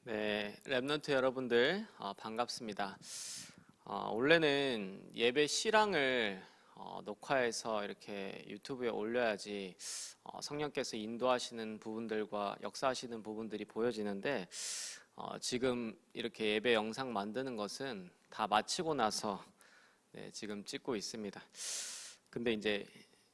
네, 랩넌트 여러분들 반갑습니다. 원래는 예배 실황을 녹화해서 이렇게 유튜브에 올려야지 성령께서 인도하시는 부분들과 역사하시는 부분들이 보여지는데 지금 이렇게 예배 영상 만드는 것은 다 마치고 나서 지금 찍고 있습니다. 근데 이제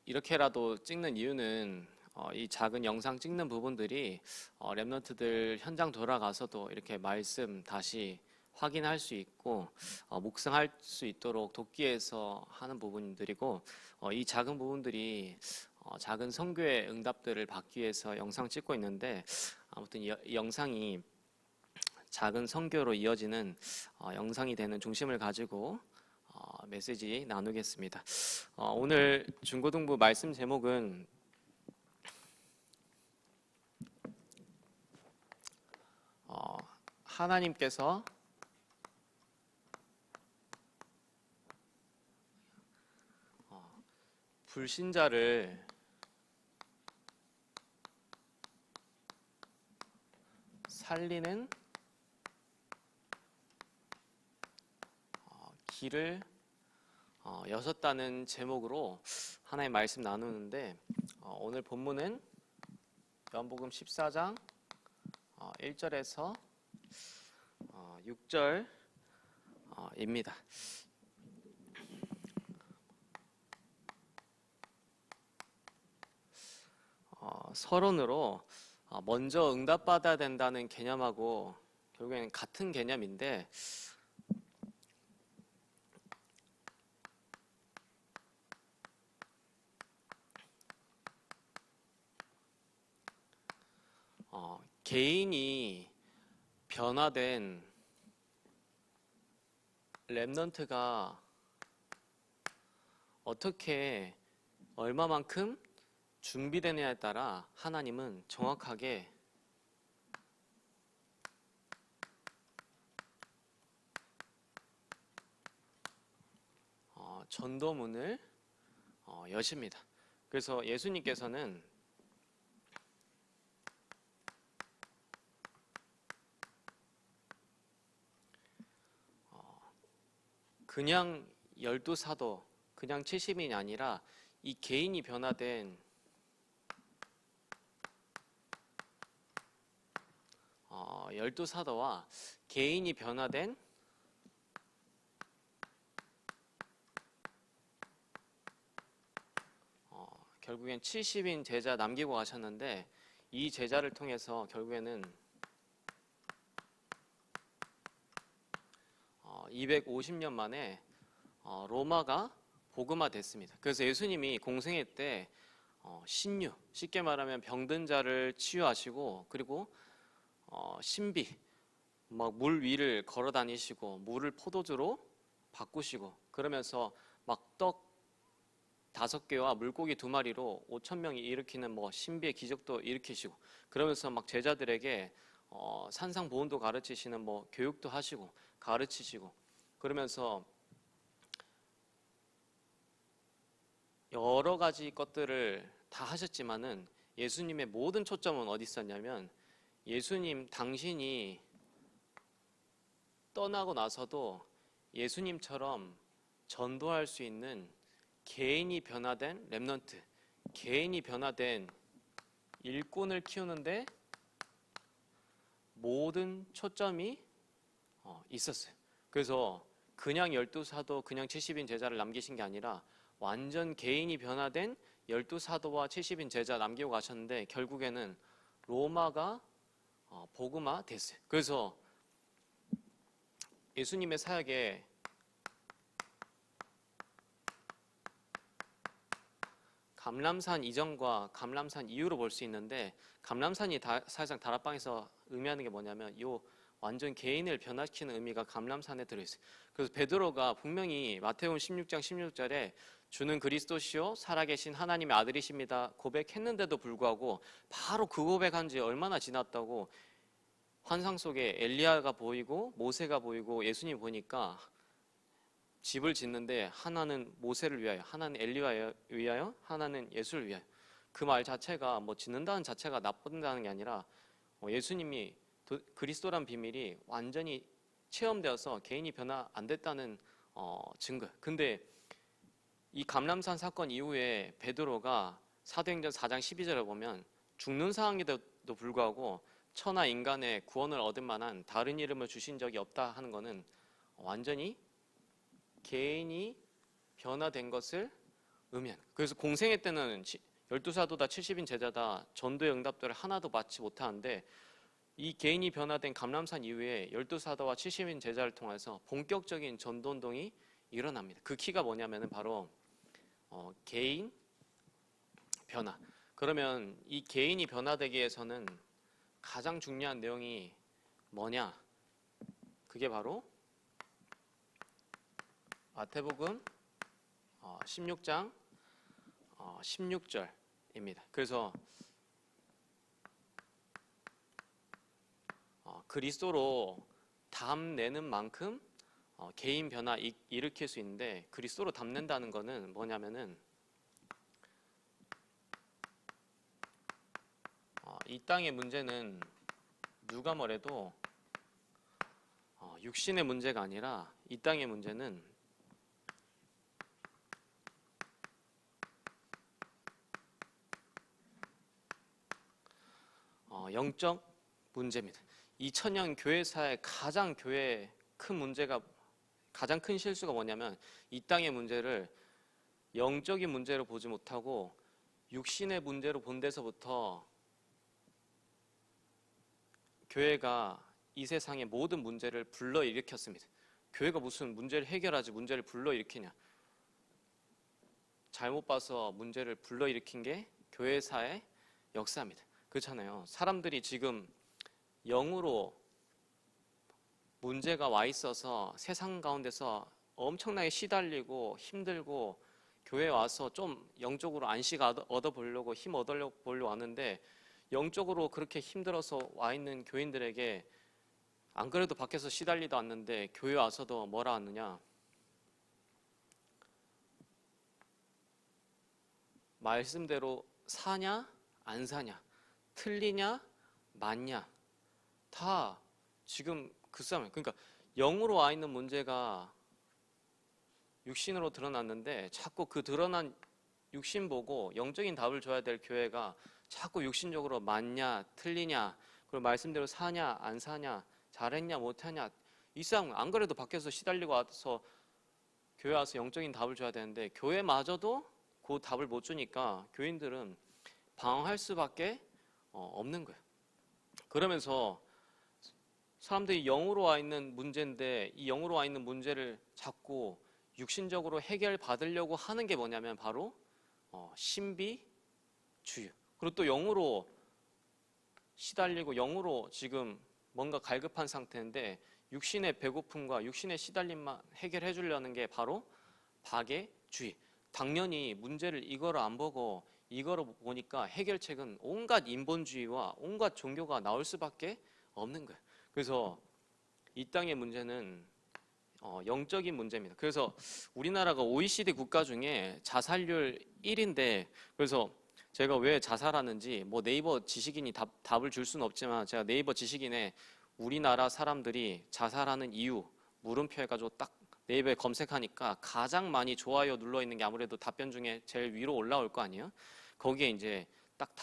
이렇게라도 찍는 이유는 이 작은 영상 찍는 부분들이 랩런트들 현장 돌아가서도 이렇게 말씀 다시 확인할 수 있고 묵상할 수 있도록 돕기위해서 하는 부분들이고 이 작은 부분들이 작은 선교의 응답들을 받기 위해서 영상 찍고 있는데 아무튼 이 영상이 작은 선교로 이어지는 영상이 되는 중심을 가지고 메시지 나누겠습니다. 오늘 중고등부 말씀 제목은 하나님께서 불신자를 살리는 길을 여섰다는 제목으로 하나의 말씀 나누는데 오늘 본문은 요한복음 14장 1절에서 6절입니다. 서론으로 먼저 응답받아야 된다는 개념하고 결국에는 같은 개념인데 개인이 변화된 랩넌트가 어떻게 얼마만큼 준비되느냐에 따라 하나님은 정확하게 전도문을 여십니다. 그래서 예수님께서는 그냥 12사도, 그냥 70인이 아니라 이 개인이 변화된 12사도와 개인이 변화된 결국엔 70인 제자 남기고 가셨는데 이 제자를 통해서 결국에는 250년 만에 로마가 복음화 됐습니다. 그래서 예수님이 공생애 때 신유, 쉽게 말하면 병든 자를 치유하시고 그리고 신비, 막 물 위를 걸어 다니시고 물을 포도주로 바꾸시고 그러면서 막 떡 5개와 물고기 2마리로 5,000명이 일으키는 신비의 기적도 일으키시고 그러면서 막 제자들에게 산상보훈도 가르치시는 교육도 하시고 가르치시고 그러면서 여러 가지 것들을 다 하셨지만은 예수님의 모든 초점은 어디 있었냐면 예수님 당신이 떠나고 나서도 예수님처럼 전도할 수 있는 개인이 변화된 랩넌트, 개인이 변화된 일꾼을 키우는데 모든 초점이 있었어요. 그래서 그냥 12사도, 그냥 70인 제자를 남기신 게 아니라 완전 개인이 변화된 12사도와 70인 제자 남기고 가셨는데 결국에는 로마가 복음화 됐어요. 그래서 예수님의 사역에 감람산 이전과 감람산 이후로 볼 수 있는데 감람산이 사실상 다락방에서 의미하는 게 뭐냐면 요 완전 개인을 변화시키는 의미가 감람산에 들어있어요. 그래서 베드로가 분명히 마태복음 16장 16절에 주는 그리스도시요 살아계신 하나님의 아들이십니다 고백했는데도 불구하고 바로 그 고백한 지 얼마나 지났다고 환상 속에 엘리야가 보이고 모세가 보이고 예수님이 보니까 집을 짓는데 하나는 모세를 위하여, 하나는 엘리야를 위하여, 하나는 예수를 위하여. 그 말 자체가 짓는다는 자체가 나쁜다는 게 아니라 예수님이 그리스도란 비밀이 완전히 체험되어서 개인이 변화 안 됐다는 증거. 근데 이 감람산 사건 이후에 베드로가 사도행전 4장 12절에 보면 죽는 상황에도 불구하고 천하 인간의 구원을 얻을 만한 다른 이름을 주신 적이 없다 하는 것은 완전히 개인이 변화된 것을 의미하는. 그래서 공생애 때는 12사도다 70인 제자다 전도의 응답들을 하나도 받지 못하는데 이 개인이 변화된 감람산 이후에 12사도와 70인 제자를 통해서 본격적인 전도운동이 일어납니다. 그 키가 뭐냐면 바로 개인 변화. 그러면 이 개인이 변화되기 위해서는 가장 중요한 내용이 뭐냐? 그게 바로 마태복음 16장 16절입니다. 그래서 그리스도로 담내는 만큼 개인 변화 일으킬 수 있는데, 그리스도로 담는다는 것은 뭐냐면은 이 땅의 문제는 누가 뭐래도 육신의 문제가 아니라 이 땅의 문제는 영적 문제입니다. 2000년 교회사의 가장 큰 실수가 뭐냐면 이 땅의 문제를 영적인 문제로 보지 못하고 육신의 문제로 본 데서부터 교회가 이 세상의 모든 문제를 불러일으켰습니다. 교회가 무슨 문제를 해결하지 문제를 불러일으키냐? 잘못 봐서 문제를 불러일으킨 게 교회사의 역사입니다. 그렇잖아요. 사람들이 지금 영으로 문제가 와 있어서 세상 가운데서 엄청나게 시달리고 힘들고 교회에 와서 좀 영적으로 안식 얻어보려고 힘 얻어보려고 왔는데, 영적으로 그렇게 힘들어서 와 있는 교인들에게 안 그래도 밖에서 시달리도 않는데 교회 와서도 뭐라 하느냐? 말씀대로 사냐 안 사냐, 틀리냐 맞냐, 다 지금 그 싸움이에요. 그러니까 영으로 와 있는 문제가 육신으로 드러났는데 자꾸 그 드러난 육신 보고 영적인 답을 줘야 될 교회가 자꾸 육신적으로 맞냐 틀리냐, 그리고 말씀대로 사냐 안 사냐, 잘했냐 못하냐, 이 싸움. 안 그래도 밖에서 시달리고 와서 교회 와서 영적인 답을 줘야 되는데 교회마저도 그 답을 못 주니까 교인들은 방황할 수밖에 없는 거예요. 그러면서 사람들이 영으로 와 있는 문제인데 이 영으로 와 있는 문제를 자꾸 육신적으로 해결받으려고 하는 게 뭐냐면 바로 신비주의. 그리고 또 영으로 시달리고 영으로 지금 뭔가 갈급한 상태인데 육신의 배고픔과 육신의 시달림만 해결해 주려는 게 바로 박애주의. 당연히 문제를 이거를 안 보고 이거를 보니까 해결책은 온갖 인본주의와 온갖 종교가 나올 수밖에 없는 거예요. 그래서 이 땅의 문제는 영적인 문제입니다. 그래서 우리나라가 OECD 국가 중에 자살률 1인데, 그래서 제가 왜 자살하는지 뭐 네이버 지식인이 답을 줄 수는 없지만 제가 네이버 지식인에 우리나라 사람들이 자살하는 이유 물음표 해가지고 딱 네이버에 검색하니까 가장 많이 좋아요 눌러 있는 게 아무래도 답변 중에 제일 위로 올라올 거 아니에요. 거기에 이제 딱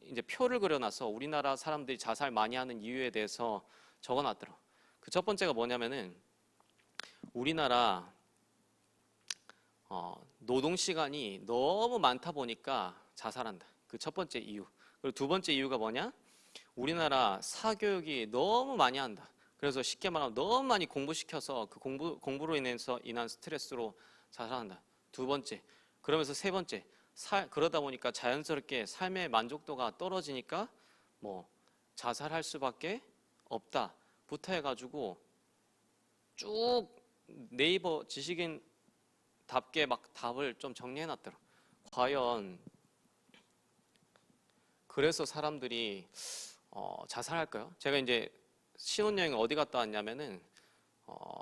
이제 표를 그려놔서 우리나라 사람들이 자살 많이 하는 이유에 대해서 적어놨더라. 그 첫 번째가 뭐냐면은 우리나라 노동 시간이 너무 많다 보니까 자살한다. 그 첫 번째 이유. 그리고 두 번째 이유가 뭐냐? 우리나라 사교육이 너무 많이 한다. 그래서 쉽게 말하면 너무 많이 공부시켜서 그 공부로 인한 스트레스로 자살한다. 두 번째. 그러면서 세 번째. 그러다 보니까 자연스럽게 삶의 만족도가 떨어지니까 뭐 자살할 수밖에 없다부터 해가지고 쭉 네이버 지식인답게 막 답을 좀 정리해놨더라. 과연 그래서 사람들이 자살할까요? 제가 이제 신혼여행 어디 갔다 왔냐면은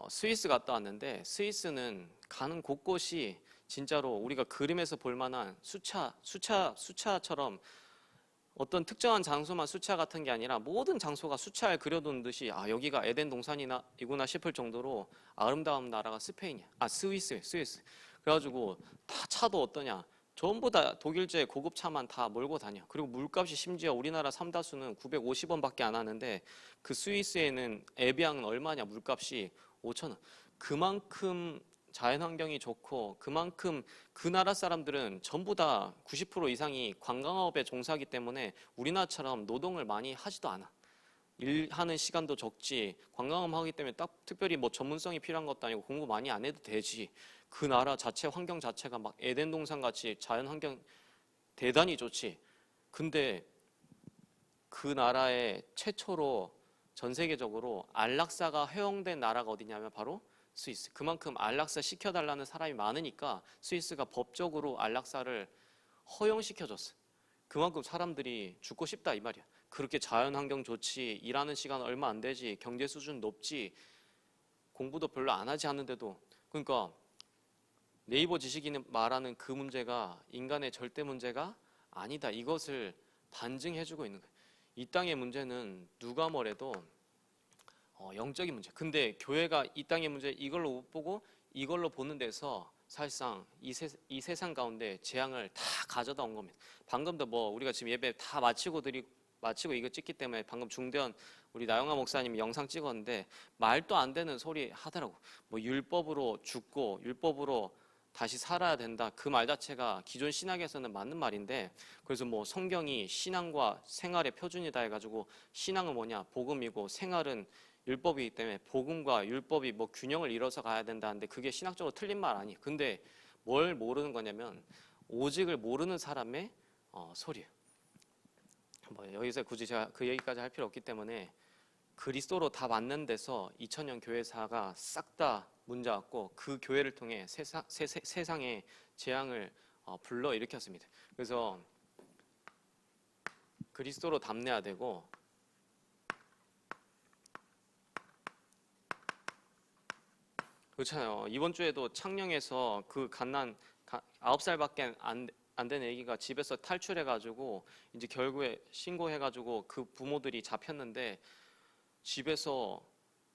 스위스 갔다 왔는데, 스위스는 가는 곳곳이 진짜로 우리가 그림에서 볼 만한 수차처럼 어떤 특정한 장소만 수채화 같은 게 아니라 모든 장소가 수채화를 그려둔 듯이 아 여기가 에덴 동산이구나 싶을 정도로 아름다운 나라가 스페인이야. 아 스위스. 그래가지고 다 차도 어떠냐? 전부 다 독일제 고급 차만 다 몰고 다녀. 그리고 물값이 심지어 우리나라 삼다수는 950원밖에 안 하는데 그 스위스에는 에비앙은 얼마냐? 물값이 5,000원. 그만큼 자연환경이 좋고 그만큼 그 나라 사람들은 전부 다 90% 이상이 관광업에 종사하기 때문에 우리나라처럼 노동을 많이 하지도 않아. 일하는 시간도 적지. 관광업 하기 때문에 딱 특별히 뭐 전문성이 필요한 것도 아니고 공부 많이 안 해도 되지. 그 나라 자체 환경 자체가 막 에덴 동산 같이 자연 환경 대단히 좋지. 근데 그 나라의 최초로 전 세계적으로 안락사가 허용된 나라가 어디냐면 바로 스위스. 그만큼 안락사 시켜달라는 사람이 많으니까 스위스가 법적으로 안락사를 허용시켜줬어. 그만큼 사람들이 죽고 싶다 이 말이야. 그렇게 자연환경 좋지, 일하는 시간 얼마 안 되지, 경제 수준 높지, 공부도 별로 안 하지 않는데도. 그러니까 네이버 지식인이 말하는 그 문제가 인간의 절대 문제가 아니다. 이것을 반증해주고 있는 거야. 이 땅의 문제는 누가 뭐래도 영적인 문제. 근데 교회가 이 땅의 문제 이걸로 못 보고 이걸로 보는 데서 사실상 이 세상 가운데 재앙을 다 가져다 온 겁니다. 방금도 뭐 우리가 지금 예배 다 마치고 이거 찍기 때문에 방금 중대원 우리 나영아 목사님이 영상 찍었는데 말도 안 되는 소리 하더라고. 뭐 율법으로 죽고 율법으로 다시 살아야 된다. 그 말 자체가 기존 신학에서는 맞는 말인데 그래서 뭐 성경이 신앙과 생활의 표준이다 해가지고 신앙은 뭐냐? 복음이고 생활은 율법이기 때문에 복음과 율법이 뭐 균형을 이뤄서 가야 된다는데 그게 신학적으로 틀린 말 아니에요. 근데 뭘 모르는 거냐면 오직을 모르는 사람의 소리예요. 뭐 여기서 굳이 제가 그 얘기까지 할 필요 없기 때문에 그리스도로 다 맞는 데서 2000년 교회사가 싹 다 문제왔고 그 교회를 통해 세상의 재앙을 불러일으켰습니다. 그래서 그리스도로 담내야 되고 그렇잖아요. 이번 주에도 창녕에서 그 갓난 9살밖에 안 된 애기가 집에서 탈출해가지고 이제 결국에 신고해가지고 그 부모들이 잡혔는데 집에서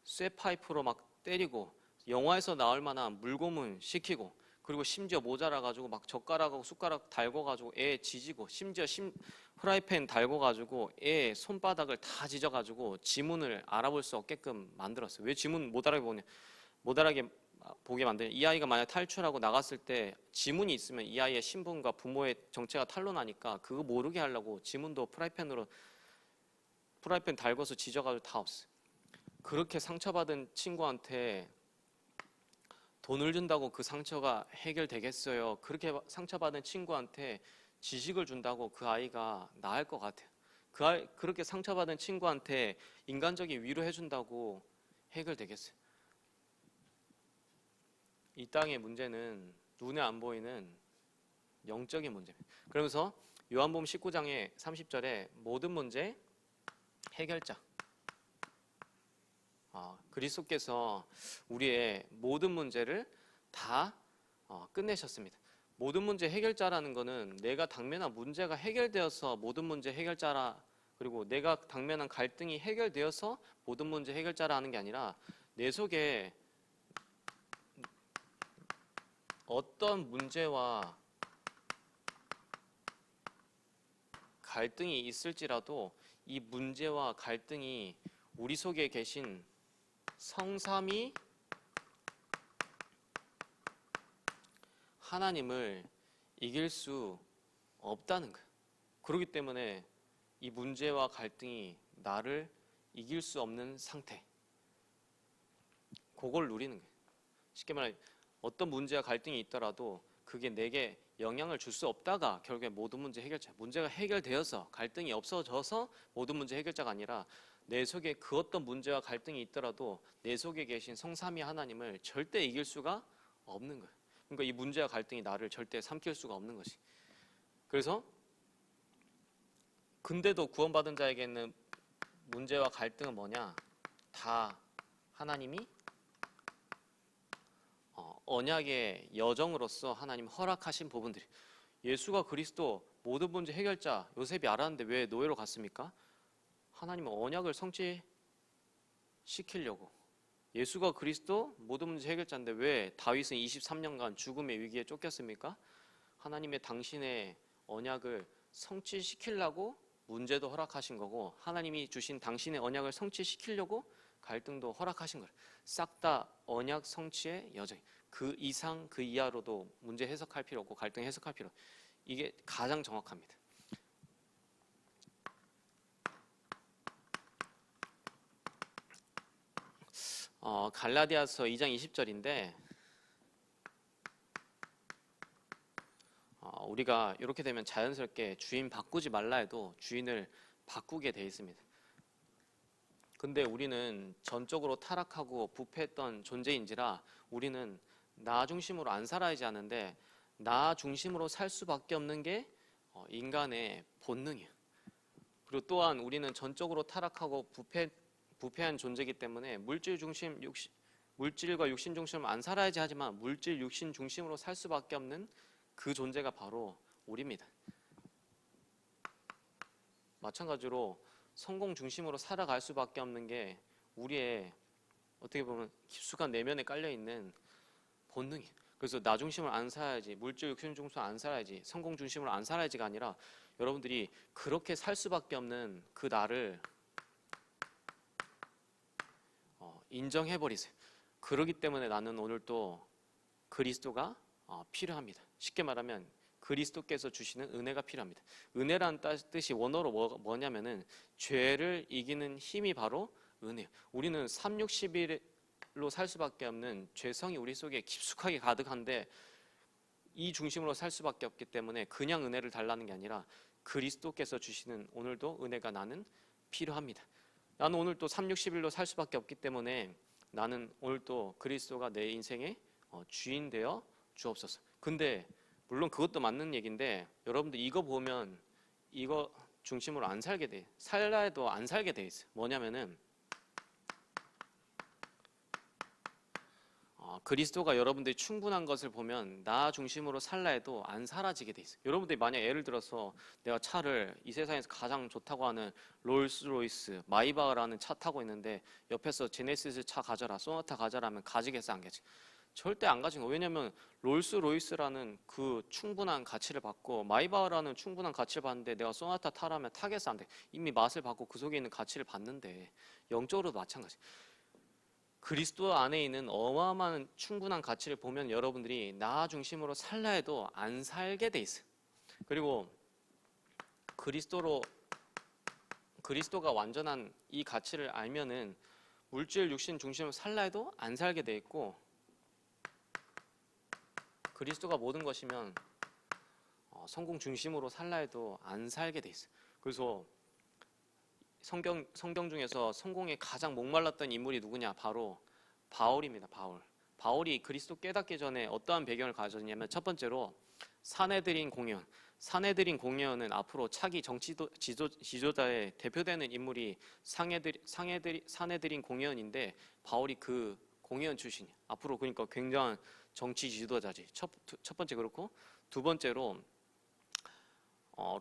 쇠파이프로 막 때리고 영화에서 나올 만한 물고문 시키고 그리고 심지어 모자라가지고 막 젓가락하고 숟가락 달궈가지고 애 지지고 심지어 프라이팬 달궈가지고 애 손바닥을 다 지져가지고 지문을 알아볼 수 없게끔 만들었어요. 왜 지문 못 알아보게 보게 만드냐. 이 아이가 만약 탈출하고 나갔을 때 지문이 있으면 이 아이의 신분과 부모의 정체가 탄로나니까 그거 모르게 하려고 지문도 프라이팬 달궈서 지져가지고 다 없어. 그렇게 상처받은 친구한테 돈을 준다고 그 상처가 해결되겠어요? 그렇게 상처받은 친구한테 지식을 준다고 그 아이가 나을 것 같아요. 그렇게 상처받은 친구한테 인간적인 위로해 준다고 해결되겠어요? 이 땅의 문제는 눈에 안 보이는 영적인 문제입니다. 그러면서 요한복음 19장의 30절에 모든 문제 해결자 그리스도께서 우리의 모든 문제를 다 끝내셨습니다. 모든 문제 해결자라는 것은 내가 당면한 문제가 해결되어서 모든 문제 해결자라 그리고 내가 당면한 갈등이 해결되어서 모든 문제 해결자라 하는 게 아니라 내 속에 어떤 문제와 갈등이 있을지라도 이 문제와 갈등이 우리 속에 계신 성삼위 하나님을 이길 수 없다는 거예요. 그렇기 때문에 이 문제와 갈등이 나를 이길 수 없는 상태, 그걸 누리는 거예요. 쉽게 말해 어떤 문제와 갈등이 있더라도 그게 내게 영향을 줄 수 없다가 결국에 모든 문제 해결자. 문제가 해결되어서 갈등이 없어져서 모든 문제 해결자가 아니라 내 속에 그 어떤 문제와 갈등이 있더라도 내 속에 계신 성삼위 하나님을 절대 이길 수가 없는 거예요. 그러니까 이 문제와 갈등이 나를 절대 삼킬 수가 없는 것이. 그래서 근데도 구원받은 자에게는 문제와 갈등은 뭐냐? 다 하나님이 언약의 여정으로서 하나님 허락하신 부분들이. 예수가 그리스도 모든 문제 해결자 요셉이 알았는데 왜 노예로 갔습니까? 하나님은 언약을 성취시키려고. 예수가 그리스도 모든 문제 해결자인데 왜 다윗은 23년간 죽음의 위기에 쫓겼습니까? 하나님의 당신의 언약을 성취시키려고 문제도 허락하신 거고, 하나님이 주신 당신의 언약을 성취시키려고 갈등도 허락하신 거예요. 싹 다 언약 성취의 여정. 그 이상 그 이하로도 문제 해석할 필요 없고 갈등 해석할 필요 없고. 이게 가장 정확합니다. 갈라디아서 2장 20절인데 우리가 이렇게 되면 자연스럽게 주인 바꾸지 말라 해도 주인을 바꾸게 돼 있습니다. 근데 우리는 전적으로 타락하고 부패했던 존재인지라 우리는 나 중심으로 안 살아야지 하는데, 나 중심으로 살 수밖에 없는 게 인간의 본능이에요. 그리고 또한 우리는 전적으로 타락하고 부패한 존재이기 때문에 물질과 육신 중심으로 안 살아야지 하지만 물질, 육신 중심으로 살 수밖에 없는 그 존재가 바로 우리입니다. 마찬가지로 성공 중심으로 살아갈 수밖에 없는 게 우리의 어떻게 보면 깊숙한 내면에 깔려있는 본능이에요. 그래서 나 중심으로 안 살아야지, 물질, 육신 중심으로 안 살아야지, 성공 중심으로 안 살아야지가 아니라 여러분들이 그렇게 살 수밖에 없는 그 나를 인정해버리세요. 그러기 때문에 나는 오늘 또 그리스도가 필요합니다. 쉽게 말하면 그리스도께서 주시는 은혜가 필요합니다. 은혜란 뜻이 원어로 뭐냐면은 죄를 이기는 힘이 바로 은혜예요. 우리는 3, 60일로 살 수밖에 없는 죄성이 우리 속에 깊숙하게 가득한데 이 중심으로 살 수밖에 없기 때문에 그냥 은혜를 달라는 게 아니라 그리스도께서 주시는 오늘도 은혜가 나는 필요합니다. 나는 오늘 또 3, 60일로 살 수밖에 없기 때문에 나는 오늘 또 그리스도가 내 인생의 주인 되어 주옵소서. 근데 물론 그것도 맞는 얘기인데 여러분들 이거 보면 이거 중심으로 안 살게 돼. 살라 해도 안 살게 돼 있어요. 뭐냐면은 그리스도가 여러분들이 충분한 것을 보면 나 중심으로 살라 해도 안 사라지게 돼 있어요. 여러분들이 만약 예를 들어서 내가 차를 이 세상에서 가장 좋다고 하는 롤스로이스, 마이바흐라는 차 타고 있는데 옆에서 제네시스 차 가져라, 소나타 가져라 하면 가지겠어, 안 가지? 절대 안 가진 거. 왜냐면 롤스로이스라는 그 충분한 가치를 받고 마이바흐라는 충분한 가치를 받는데 내가 소나타 타라면 타겠어, 안 돼? 이미 맛을 받고 그 속에 있는 가치를 받는데 영적으로도 마찬가지. 그리스도 안에 있는 어마어마한 충분한 가치를 보면 여러분들이 나 중심으로 살라 해도 안 살게 돼 있어요. 그리고 그리스도가 완전한 이 가치를 알면은 물질 육신 중심으로 살라 해도 안 살게 돼 있고, 그리스도가 모든 것이면 성공 중심으로 살라 해도 안 살게 돼 있어요. 그래서 성경 중에서 성공에 가장 목말랐던 인물이 누구냐? 바로 바울입니다. 바울이 그리스도 깨닫기 전에 어떠한 배경을 가졌냐면 첫 번째로 사내들인 공회원은 앞으로 차기 정치 지도자의 대표되는 인물이 사내들인 공회원인데 바울이 그 공회원 출신이에요. 앞으로 그러니까 굉장한 정치 지도자지. 첫 번째 그렇고, 두 번째로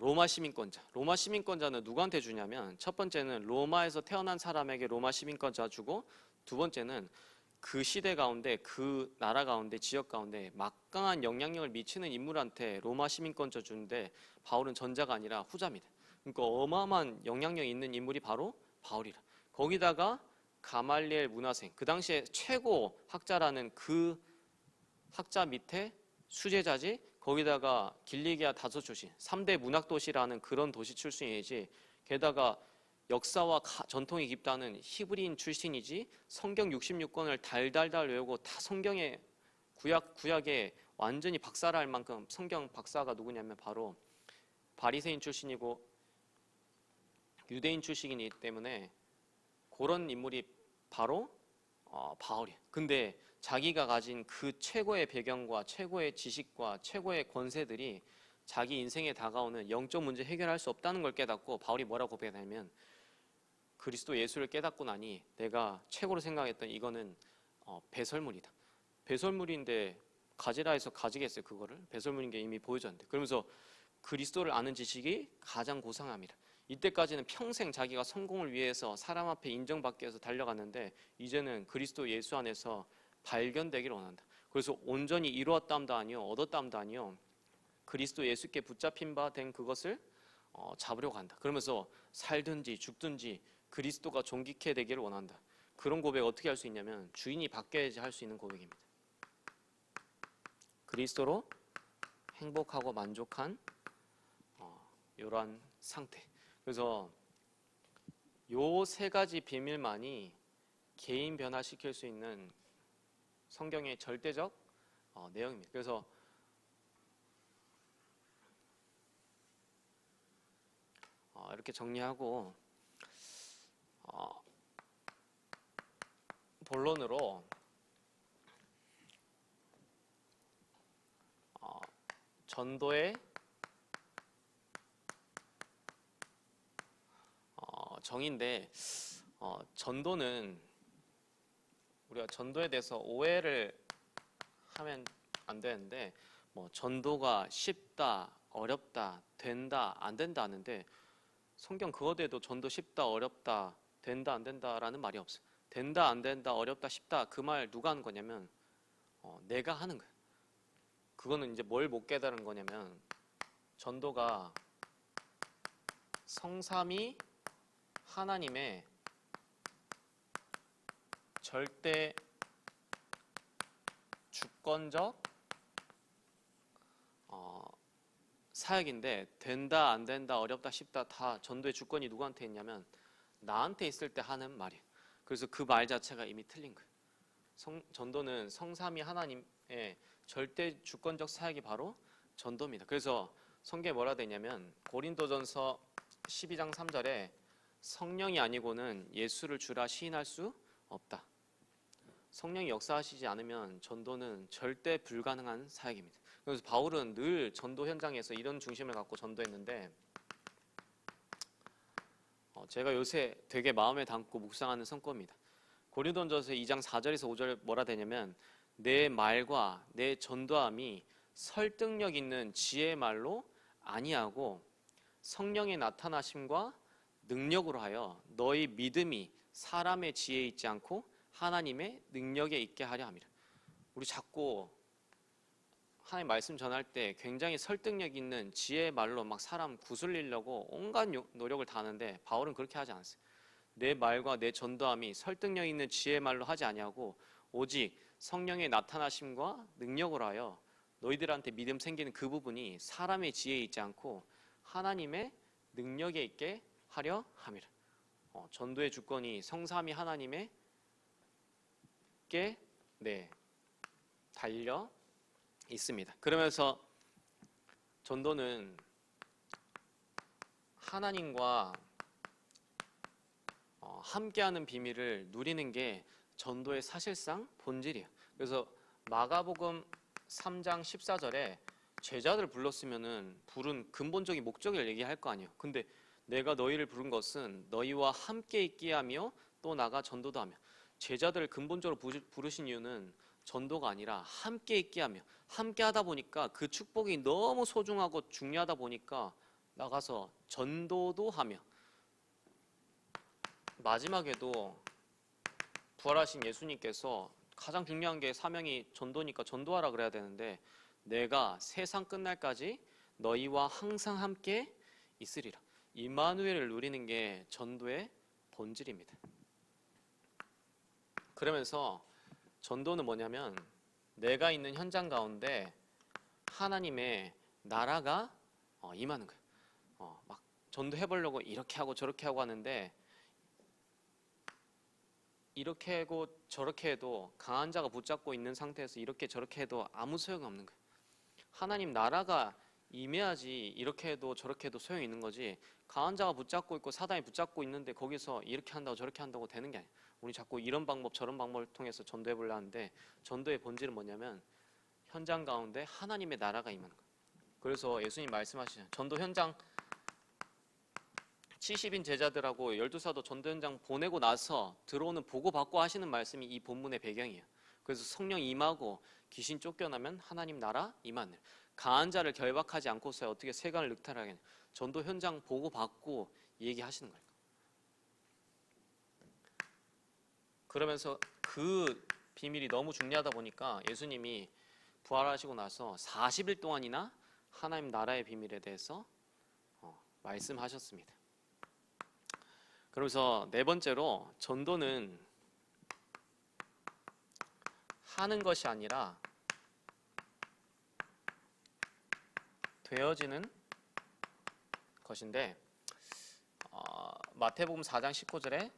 로마 시민권자는 누구한테 주냐면 첫 번째는 로마에서 태어난 사람에게 로마 시민권자 주고, 두 번째는 그 시대 가운데 그 나라 가운데 지역 가운데 막강한 영향력을 미치는 인물한테 로마 시민권자 주는데 바울은 전자가 아니라 후자입니다. 그러니까 어마어마한 영향력 있는 인물이 바로 바울이라. 거기다가 가말리엘 문화생, 그 당시에 최고 학자라는 그 학자 밑에 수제자지, 거기다가 길리기아 다소 출신 3대 문학도시라는 그런 도시 출신이지, 게다가 역사와 전통이 깊다는 히브리인 출신이지, 성경 66권을 달달달 외우고 다 성경의 구약에 완전히 박사라 할 만큼 성경 박사가 누구냐면 바로 바리새인 출신이고 유대인 출신이기 때문에 그런 인물이 바로 바울이에요. 근데 자기가 가진 그 최고의 배경과 최고의 지식과 최고의 권세들이 자기 인생에 다가오는 영적 문제 해결할 수 없다는 걸 깨닫고 바울이 뭐라고 고백하냐면, 그리스도 예수를 깨닫고 나니 내가 최고로 생각했던 이거는 배설물이다. 배설물인데 가지라 해서 가지겠어요, 그거를? 배설물인 게 이미 보여졌는데. 그러면서 그리스도를 아는 지식이 가장 고상함이라. 이때까지는 평생 자기가 성공을 위해서 사람 앞에 인정받기 위해서 달려갔는데 이제는 그리스도 예수 안에서 발견되기를 원한다. 그래서 온전히 이루었다함도 아니요 얻었다함도 아니요 그리스도 예수께 붙잡힌 바 된 그것을 잡으려고 한다. 그러면서 살든지 죽든지 그리스도가 존귀케 되기를 원한다. 그런 고백 어떻게 할 수 있냐면 주인이 바뀌어야지 할 수 있는 고백입니다. 그리스도로 행복하고 만족한 이러한 상태. 그래서 요 세 가지 비밀만이 개인 변화시킬 수 있는 성경의 절대적 내용입니다. 그래서 이렇게 정리하고 본론으로 전도의 정의인데 전도는 우리가 전도에 대해서 오해를 하면 안 되는데 뭐 전도가 쉽다, 어렵다, 된다, 안 된다 하는데 성경 그거대로 전도 쉽다, 어렵다, 된다, 안 된다라는 말이 없어요. 된다, 안 된다, 어렵다, 쉽다 그 말 누가 하는 거냐면 내가 하는 거예요. 그거는 이제 뭘 못 깨달은 거냐면 전도가 성삼위 하나님의 절대 주권적 사역인데 된다, 안 된다, 어렵다, 쉽다 다 전도의 주권이 누구한테 있냐면 나한테 있을 때 하는 말이에요. 그래서 그 말 자체가 이미 틀린 거예요. 전도는 성삼위 하나님의 절대 주권적 사역이 바로 전도입니다. 그래서 성경에 뭐라 되냐면 고린도전서 12장 3절에 성령이 아니고는 예수를 주라 시인할 수 없다. 성령이 역사하시지 않으면 전도는 절대 불가능한 사역입니다. 그래서 바울은 늘 전도 현장에서 이런 중심을 갖고 전도했는데 제가 요새 되게 마음에 담고 묵상하는 성과입니다. 고린도전서 2장 4절에서 5절 뭐라 되냐면 내 말과 내 전도함이 설득력 있는 지혜의 말로 아니하고 성령의 나타나심과 능력으로 하여 너희 믿음이 사람의 지혜에 있지 않고 하나님의 능력에 있게 하려 함이라. 우리 자꾸 하나님 말씀 전할 때 굉장히 설득력 있는 지혜의 말로 막 사람 구슬리려고 온갖 노력을 다하는데 바울은 그렇게 하지 않았어요. 내 말과 내 전도함이 설득력 있는 지혜의 말로 하지 아니하고 오직 성령의 나타나심과 능력으로 하여 너희들한테 믿음 생기는 그 부분이 사람의 지혜에 있지 않고 하나님의 능력에 있게 하려 함이라. 전도의 주권이 성삼위 하나님께 달려 있습니다. 그러면서 전도는 하나님과 함께하는 비밀을 누리는 게 전도의 사실상 본질이에요. 그래서 마가복음 3장 14절에 제자들을 불렀으면은 부른 근본적인 목적을 얘기할 거 아니에요. 근데 내가 너희를 부른 것은 너희와 함께 있게 하며 또 나가 전도도 하며. 제자들을 근본적으로 부르신 이유는 전도가 아니라 함께 있게 하며, 함께 하다 보니까 그 축복이 너무 소중하고 중요하다 보니까 나가서 전도도 하며, 마지막에도 부활하신 예수님께서 가장 중요한 게 사명이 전도니까 전도하라 그래야 되는데 내가 세상 끝날까지 너희와 항상 함께 있으리라. 임마누엘을 누리는 게 전도의 본질입니다. 그러면서 전도는 뭐냐면 내가 있는 현장 가운데 하나님의 나라가 임하는 거예요. 막 전도해보려고 이렇게 하고 저렇게 하고 하는데 이렇게 하고 저렇게 해도 강한 자가 붙잡고 있는 상태에서 이렇게 저렇게 해도 아무 소용이 없는 거예요. 하나님 나라가 임해야지 이렇게 해도 저렇게 해도 소용이 있는 거지, 강한 자가 붙잡고 있고 사단이 붙잡고 있는데 거기서 이렇게 한다고 저렇게 한다고 되는 게 아니에요. 우리 자꾸 이런 방법 저런 방법을 통해서 전도해보려 하는데 전도의 본질은 뭐냐면 현장 가운데 하나님의 나라가 임하는 거예요. 그래서 예수님 말씀하시죠. 전도 현장 70인 제자들하고 12사도 전도 현장 보내고 나서 들어오는 보고받고 하시는 말씀이 이 본문의 배경이에요. 그래서 성령 임하고 귀신 쫓겨나면 하나님 나라 임하느니라. 강한 자를 결박하지 않고서야 어떻게 세간을 늑탈하겠냐. 전도 현장 보고 받고 얘기하시는 거예요. 그러면서 그 비밀이 너무 중요하다 보니까 예수님이 부활하시고 나서 40일 동안이나 하나님 나라의 비밀에 대해서 말씀하셨습니다. 그래서 네 번째로 전도는 하는 것이 아니라 되어지는 것인데, 마태복음 4장 19절에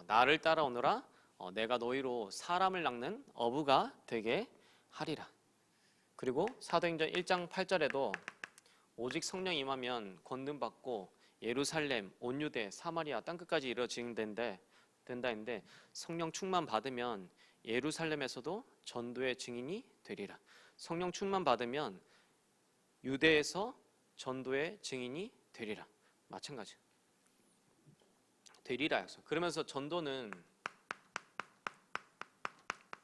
나를 따라오너라 내가 너희로 사람을 낚는 어부가 되게 하리라. 그리고 사도행전 1장 8절에도 오직 성령 임하면 권능받고 예루살렘, 온 유대, 사마리아 땅끝까지 이르러 증인된다 했는데, 성령 충만 받으면 예루살렘에서도 전도의 증인이 되리라. 성령 충만 받으면 유대에서 전도의 증인이 되리라. 마찬가지. 되리라 약속. 그러면서 전도는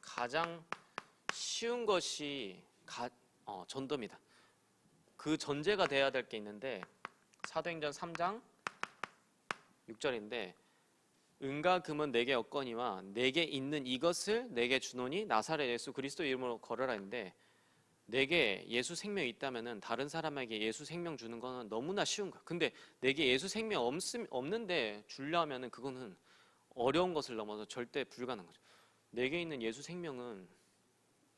가장 쉬운 것이 전도입니다. 그 전제가 돼야 될 게 있는데, 사도행전 3장 6절인데 은과 금은 내게 없거니와 내게 있는 이것을 내게 주노니 나사렛 예수 그리스도 이름으로 걸어라 했는데, 내게 예수 생명이 있다면은 다른 사람에게 예수 생명 주는 거는 너무나 쉬운 거야. 근데 내게 예수 생명 없는데 주려면은 그거는 어려운 것을 넘어서 절대 불가능한 거죠. 내게 있는 예수 생명은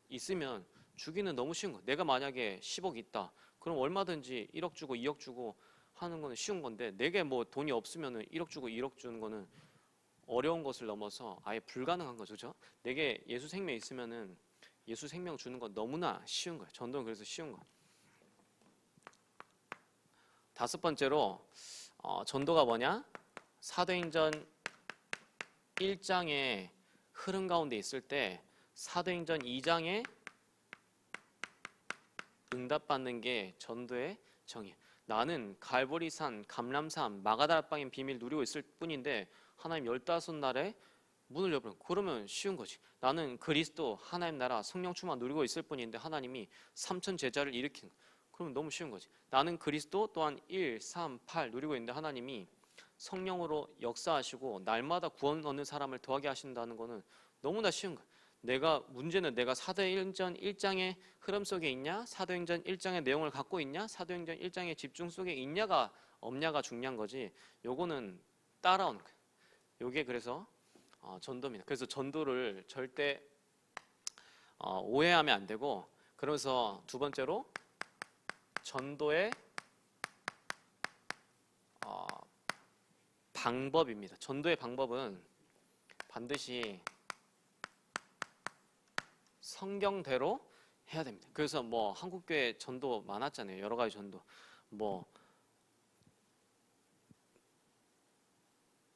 있으면 주기는 너무 쉬운 거야. 내가 만약에 10억 있다. 그럼 얼마든지 1억 주고 2억 주고 하는 거는 쉬운 건데, 내게 뭐 돈이 없으면은 1억 주고 1억 주는 거는 어려운 것을 넘어서 아예 불가능한 거죠. 그렇죠? 내게 예수 생명 있으면은 예수 생명 주는 건 너무나 쉬운 거예요. 전도는 그래서 쉬운 거예요. 다섯 번째로 전도가 뭐냐? 사도행전 1장의 흐름 가운데 있을 때 사도행전 2장에 응답받는 게 전도의 정의예요. 나는 갈보리산, 감람산, 마가다락방의 비밀 누리고 있을 뿐인데 하나님 15날에 문을 열어버려. 그러면 쉬운 거지. 나는 그리스도, 하나님 나라, 성령 충만 누리고 있을 뿐인데 하나님이 3천 제자를 일으키는 거야. 그러면 너무 쉬운 거지. 나는 그리스도 또한 1, 3, 8 누리고 있는데 하나님이 성령으로 역사하시고 날마다 구원 얻는 사람을 더하게 하신다는 거는 너무나 쉬운 거야. 문제는 내가 사도행전 1장의 흐름 속에 있냐, 사도행전 1장의 내용을 갖고 있냐, 사도행전 1장의 집중 속에 있냐가 없냐가 중요한 거지. 요거는 따라오는 거야. 요게 그래서 전도입니다. 그래서 전도를 절대 오해하면 안 되고, 그러면서 두 번째로 전도의 방법입니다. 전도의 방법은 반드시 성경대로 해야 됩니다. 그래서 뭐 한국교회 전도 많았잖아요. 여러 가지 전도. 뭐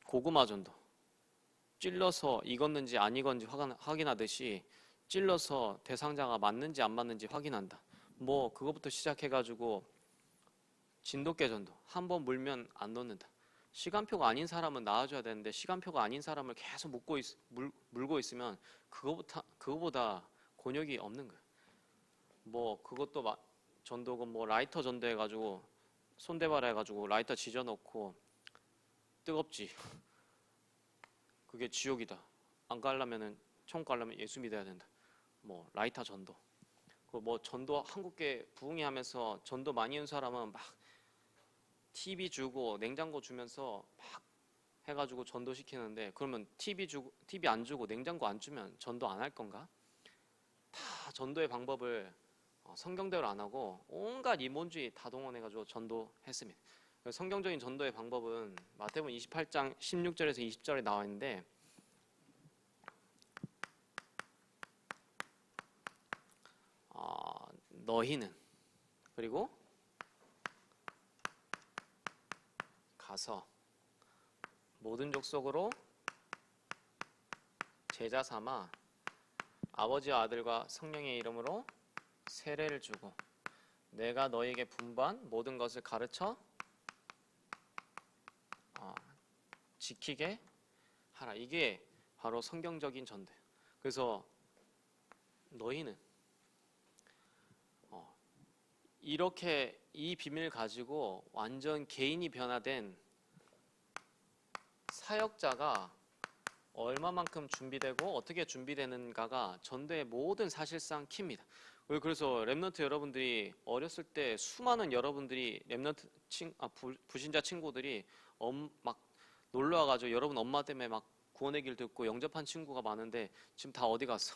고구마 전도. 찔러서 익었는지 안 익었는지 확인하듯이 찔러서 대상자가 맞는지 안 맞는지 확인한다. 뭐 그것부터 시작해가지고 진돗개 전도. 한번 물면 안 놓는다. 시간표가 아닌 사람은 나와줘야 되는데 시간표가 아닌 사람을 계속 물고 있으면 그거보다 곤욕이 없는 거야. 뭐 그것도 전도고, 뭐 라이터 전도해가지고 손대봐라 해가지고 라이터 지져놓고 뜨겁지. 그게 지옥이다. 안 가려면은 천국 가려면 예수 믿어야 된다. 뭐 라이터 전도. 뭐 전도 한국계 부흥회 하면서 전도 많이 한 사람은 막 TV 주고 냉장고 주면서 막 해가지고 전도 시키는데, 그러면 TV 안 주고 냉장고 안 주면 전도 안 할 건가? 다 전도의 방법을 성경대로 안 하고 온갖 이몬주의 다 동원해가지고 전도했습니다. 성경적인 전도의 방법은 마태복음 28장 16절에서 20절에 나와 있는데, 너희는 그리고 가서 모든 족속으로 제자 삼아 아버지와 아들과 성령의 이름으로 세례를 주고 내가 너희에게 분부한 모든 것을 가르쳐 지키게 하라. 이게 바로 성경적인 전도예요. 그래서 너희는 이렇게 이 비밀을 가지고 완전 개인이 변화된 사역자가 얼마만큼 준비되고 어떻게 준비되는가가 전도의 모든 사실상 키입니다. 그래서 렘넌트 여러분들이 어렸을 때 수많은 여러분들이 렘넌트 부신자 친구들이 막 놀러 와가지고 여러분 엄마 때문에 막 구원의 길 듣고 영접한 친구가 많은데 지금 다 어디 갔어?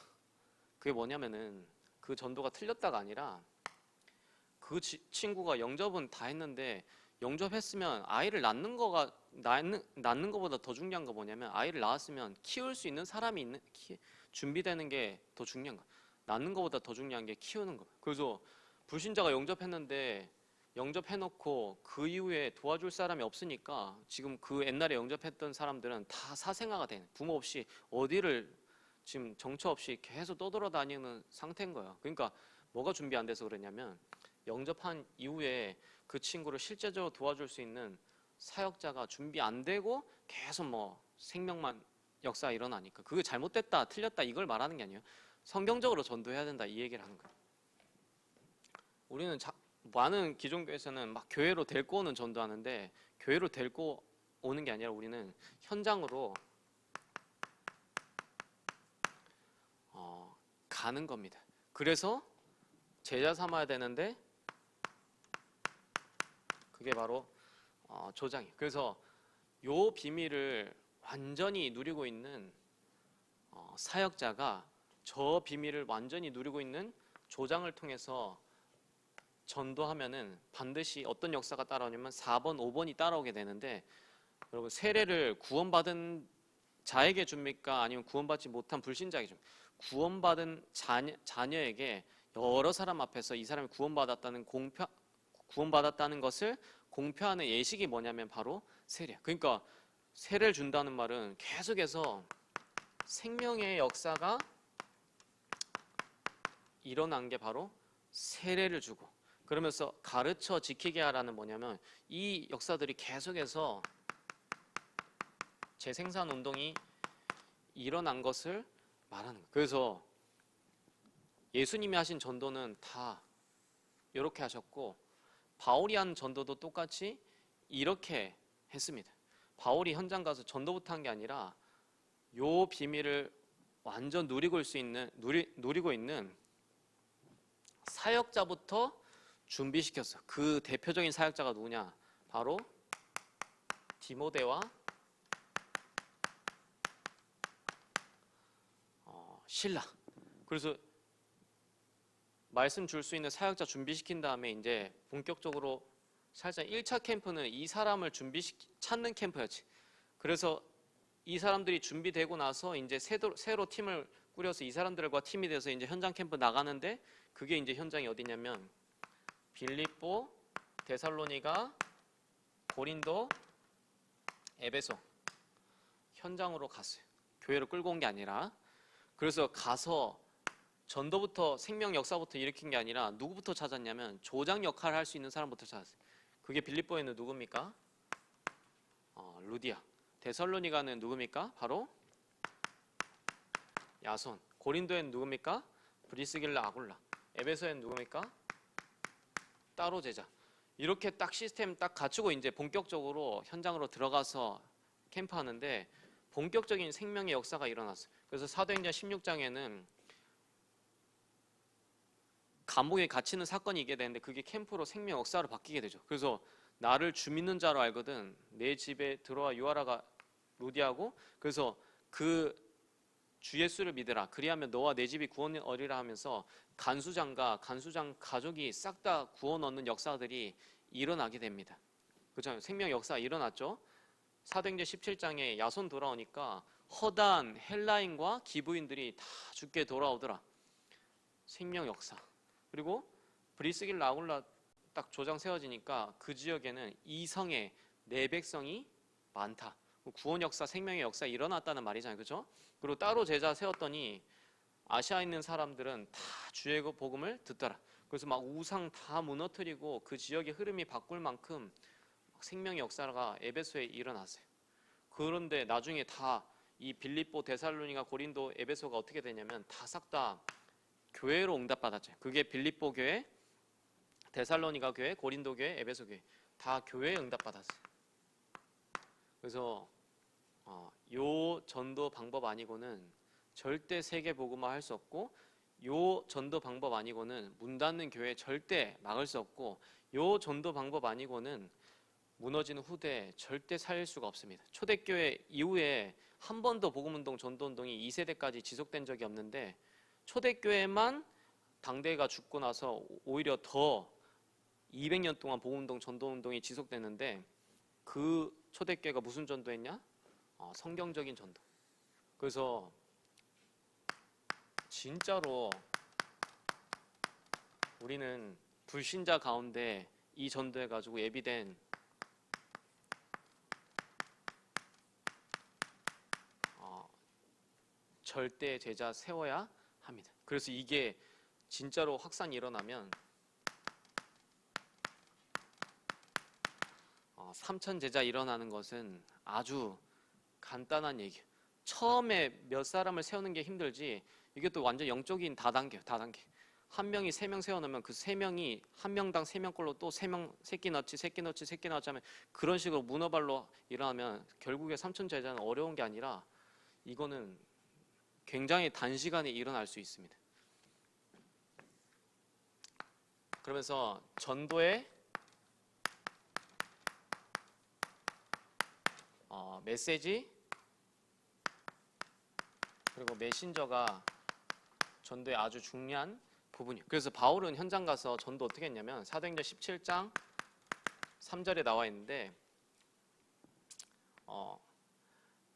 그게 뭐냐면은 그 전도가 틀렸다가 아니라 그 친구가 영접은 다 했는데 영접했으면 아이를 낳는 거보다 더 중요한 거 뭐냐면 아이를 낳았으면 키울 수 있는 사람이 준비되는 게 더 중요한 거. 낳는 거보다 더 중요한 게 키우는 거. 그래서 불신자가 영접했는데 영접해놓고 그 이후에 도와줄 사람이 없으니까 지금 그 옛날에 영접했던 사람들은 다 사생아가 되는, 부모 없이 어디를 지금 정처 없이 계속 떠돌아다니는 상태인 거예요. 그러니까 뭐가 준비 안 돼서 그러냐면 영접한 이후에 그 친구를 실제적으로 도와줄 수 있는 사역자가 준비 안 되고 계속 뭐 생명만 역사 일어나니까 그게 잘못됐다 틀렸다 이걸 말하는 게 아니에요. 성경적으로 전도해야 된다 이 얘기를 하는 거예요. 우리는 많은 기존교회에서는 막 교회로 데리고 오는 전도하는데 교회로 데리고 오는 게 아니라 우리는 현장으로 가는 겁니다. 그래서 제자 삼아야 되는데 그게 바로 조장이에요. 그래서 요 비밀을 완전히 누리고 있는 사역자가 저 비밀을 완전히 누리고 있는 조장을 통해서 전도하면은 반드시 어떤 역사가 따라오냐면 4번, 5번이 따라오게 되는데 여러분 세례를 구원받은 자에게 줍니까? 아니면 구원받지 못한 불신자에게 줍니까? 구원받은 자녀에게 여러 사람 앞에서 이 사람이 구원받았다는 것을 공표하는 예식이 뭐냐면 바로 세례. 그러니까 세례를 준다는 말은 계속해서 생명의 역사가 일어난 게 바로 세례를 주고 그러면서 가르쳐 지키게 하라는 뭐냐면 이 역사들이 계속해서 재생산 운동이 일어난 것을 말하는 거예요. 그래서 예수님이 하신 전도는 다 이렇게 하셨고 바울이 한 전도도 똑같이 이렇게 했습니다. 바울이 현장 가서 전도부터 한 게 아니라 요 비밀을 완전 누리고 있는 사역자부터 준비시켰어. 그 대표적인 사역자가 누구냐? 바로 디모데와 실라. 그래서 말씀 줄 수 있는 사역자 준비시킨 다음에 이제 본격적으로 살짝 1차 캠프는 이 사람을 찾는 캠프였지. 그래서 이 사람들이 준비되고 나서 이제 새로 팀을 꾸려서 이 사람들과 팀이 돼서 이제 현장 캠프 나가는데 그게 이제 현장이 어디냐면 빌립보, 데살로니가, 고린도, 에베소 현장으로 갔어요. 교회를 끌고 온 게 아니라. 그래서 가서 전도부터 생명 역사부터 일으킨 게 아니라 누구부터 찾았냐면 조장 역할을 할 수 있는 사람부터 찾았어요. 그게 빌립보에는 누굽니까? 루디아. 데살로니가는 누굽니까? 바로 야손. 고린도에는 누굽니까? 브리스길라, 아굴라. 에베소에는 누굽니까? 따로 제자. 이렇게 딱 시스템 딱 갖추고 이제 본격적으로 현장으로 들어가서 캠프하는데 본격적인 생명의 역사가 일어났어요. 그래서 사도행전 16장에는 감옥에 갇히는 사건이 있게 되는데 그게 캠프로 생명 역사로 바뀌게 되죠. 그래서 나를 주 믿는 자로 알거든 내 집에 들어와 유하라가 루디하고 그래서 그 주 예수를 믿으라 그리하면 너와 내 집이 구원 얻으리라 하면서 간수장 가족이 싹 다 구원 얻는 역사들이 일어나게 됩니다. 그렇죠? 생명 역사가 일어났죠. 사도행전 17장에 야손 돌아오니까 허다한 헬라인과 기브인들이 다 죽게 돌아오더라. 생명 역사. 그리고 브리스길라 아굴라 딱 조장 세워지니까 그 지역에는 이성의 내 백성이 많다. 구원 역사, 생명의 역사 일어났다는 말이잖아요. 그렇죠? 그리고 따로 제자 세웠더니 아시아에 있는 사람들은 다 주의 복음을 듣더라. 그래서 막 우상 다 무너뜨리고 그 지역의 흐름이 바꿀 만큼 생명의 역사가 에베소에 일어났어요. 그런데 나중에 다 이 빌립보, 데살로니가, 고린도, 에베소가 어떻게 되냐면 다 싹 다 교회로 응답받았죠. 그게 빌립보 교회, 데살로니가 교회, 고린도 교회, 에베소 교회 다 교회에 응답받았어요. 그래서 요 전도 방법 아니고는 절대 세계 복음화 할 수 없고, 요 전도 방법 아니고는 문 닫는 교회 절대 막을 수 없고, 요 전도 방법 아니고는 무너지는 후대 절대 살릴 수가 없습니다. 초대교회 이후에 한 번도 복음운동, 전도운동이 2세대까지 지속된 적이 없는데, 초대교회만 당대가 죽고 나서 오히려 더 200년 동안 복음운동, 전도운동이 지속됐는데, 그 초대교회가 무슨 전도했냐? 성경적인 전도. 그래서 진짜로 우리는 불신자 가운데 이 전도해가지고 예비된 절대 제자 세워야 합니다. 그래서 이게 진짜로 확산이 일어나면 3천 제자 일어나는 것은 아주 간단한 얘기예요. 처음에 몇 사람을 세우는 게 힘들지, 이게 또 완전 영적인 다단계예요. 다단계. 한 명이 3명 세워놓으면 그 3명이 한 명당 3명 걸로 또 3명 새끼 넣지 하면, 그런 식으로 문어발로 일어나면 결국에 3천 제자는 어려운 게 아니라 이거는 굉장히 단시간에 일어날 수 있습니다. 그러면서 전도의 메시지 그리고 메신저가 전도의 아주 중요한 부분이에요. 그래서 바울은 현장 가서 전도 어떻게 했냐면, 사도행전 17장 3절에 나와 있는데,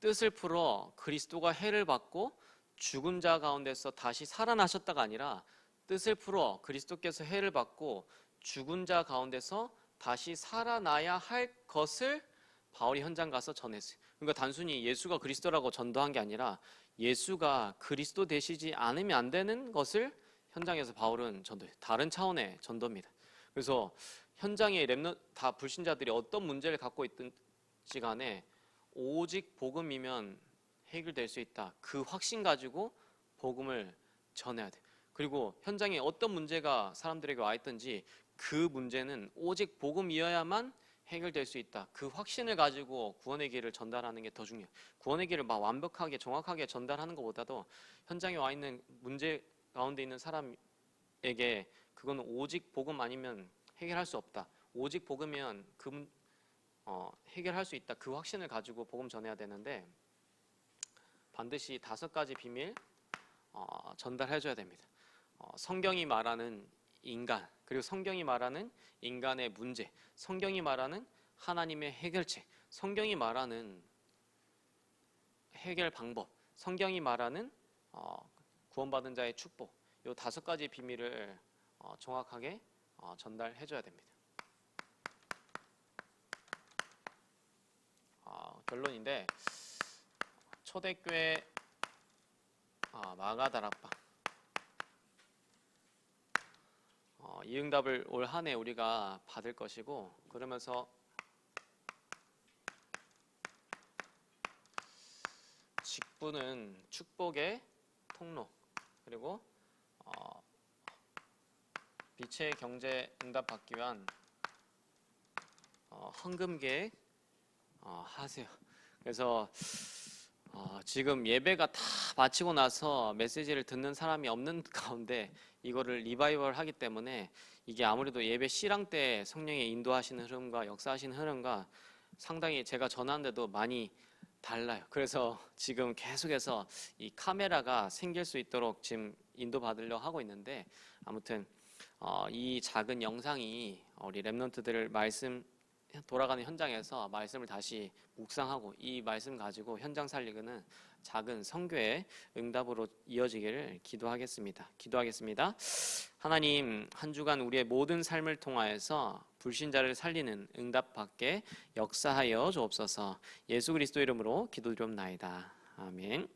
뜻을 풀어 그리스도가 해를 받고 죽은 자 가운데서 다시 살아나셨다가 아니라, 뜻을 풀어 그리스도께서 해를 받고 죽은 자 가운데서 다시 살아나야 할 것을 바울이 현장 가서 전했어요. 그러니까 단순히 예수가 그리스도라고 전도한 게 아니라, 예수가 그리스도 되시지 않으면 안 되는 것을 현장에서 바울은 전도해요. 다른 차원의 전도입니다. 그래서 현장의 렘넌트 다 불신자들이 어떤 문제를 갖고 있든지 간에 오직 복음이면 해결될 수 있다, 그 확신 가지고 복음을 전해야 돼요. 그리고 현장에 어떤 문제가 사람들에게 와 있든지 그 문제는 오직 복음이어야만 해결될 수 있다, 그 확신을 가지고 구원의 길을 전달하는 게 더 중요해요. 구원의 길을 막 완벽하게 정확하게 전달하는 것보다도 현장에 와 있는 문제 가운데 있는 사람에게 그건 오직 복음 아니면 해결할 수 없다, 오직 복음이면 해결할 수 있다, 그 확신을 가지고 복음 전해야 되는데, 반드시 5가지 비밀 전달해줘야 됩니다. 성경이 말하는 인간, 그리고 성경이 말하는 인간의 문제, 성경이 말하는 하나님의 해결책, 성경이 말하는 해결 방법, 성경이 말하는 구원받은 자의 축복, 이 5가지 비밀을 정확하게 전달해줘야 됩니다. 결론인데, 초대교회 마가다락방, 이 응답을 올 한 해 우리가 받을 것이고, 그러면서 직분은 축복의 통로, 그리고 빛의 경제 응답 받기 위한 헌금 계획 하세요. 그래서 지금 예배가 다 마치고 나서 메시지를 듣는 사람이 없는 가운데 이거를 리바이벌 하기 때문에, 이게 아무래도 예배 실황 때 성령의 인도하시는 흐름과 역사하시는 흐름과 상당히 제가 전하는데도 많이 달라요. 그래서 지금 계속해서 이 카메라가 생길 수 있도록 지금 인도받으려 하고 있는데, 아무튼 이 작은 영상이 우리 렘넌트들을 말씀 돌아가는 현장에서 말씀을 다시 묵상하고 이 말씀 가지고 현장 살리는 작은 선교의 응답으로 이어지기를 기도하겠습니다. 하나님, 한 주간 우리의 모든 삶을 통하여서 불신자를 살리는 응답 받게 역사하여 주옵소서. 예수 그리스도 이름으로 기도드리옵나이다. 아멘.